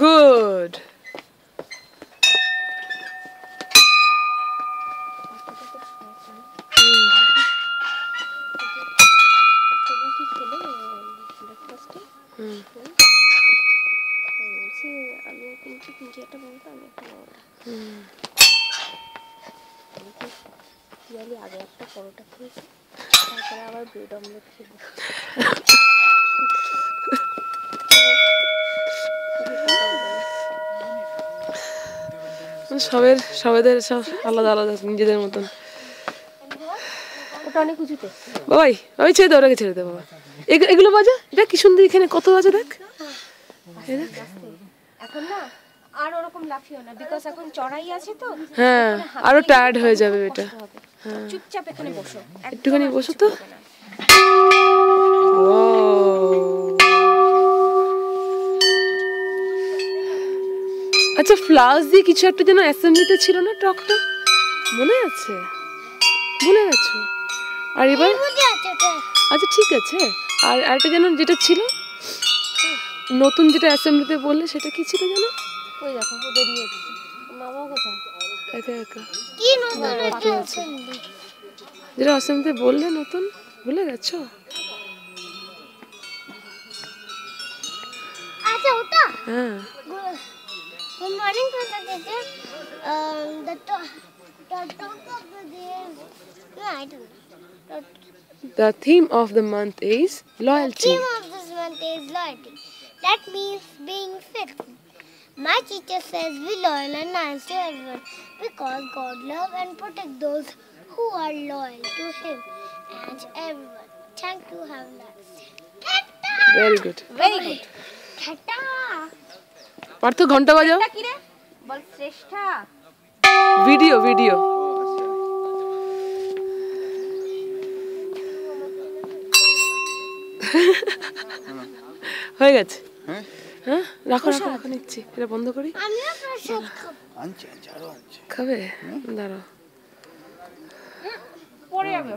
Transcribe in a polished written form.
Good. আগে একটা পরোটা খেয়েছি, তারপরে আবার ব্রেড অমলেট খেয়েছি। সবাইদের সব আলাদা আলাদা নিজেদের মতন। ওটা অনেক উঁচুতে বাবাই, আমি ছেড়ে দে, ওটাকে ছেড়ে দে বাবা। এগুলো বাজা, এটা কি সুন্দর, এখানে কত বাজা দেখ। এখন না আর ওরকম লাফিও না, বিকজ এখন চড়াই আছে তো। হ্যাঁ, আরো টায়ার্ড হয়ে যাবে এটা। চুপচাপ এখানে বসো, একটুখানি বসো তো। ও আচ্ছা, ফ্লাওয়ার্স দিয়ে কিছু একটা যেন অ্যাসেম্বলিতে ছিল না, টকটা মনে আছে? ভুলে গেছো? আর এবার আচ্ছা ঠিক আছে, আর আরেকটা যেন যেটা ছিল নতুন, যেটা অ্যাসেম্বলিতে বললে, সেটা কি ছিল যেন? ওই দেখো ও বেরিয়ে এসেছে। মামা কোথায়? একা একা কি নতুন এটা অ্যাসেম্বলি? যেটা অ্যাসেম্বলিতে বললে নতুন, ভুলে গেছো? আচ্ছা ওটা। হ্যাঁ। Good morning, Professor teacher. The topic of the day is no, I don't know. The theme of the month is The loyalty. theme of this month is loyalty. That means being faithful. My teacher says be loyal and nice to everyone because God loves and protects those who are loyal to Him and everyone. Thank you. Have a nice day. Ta-ta! Very good. Very good. Ta-ta! Partha, ঘন্টা বাজাও। কি রে বল? শ্রেষ্ঠা video video হয়ে গেছে। হ্যাঁ, রাখো রাখো রাখো, নিচ্ছি, এটা বন্ধ করি। আমিও প্রসাদ খাবো। আনছে আরো আনছে। খাবে? দাঁড়াও। পরে যাবে।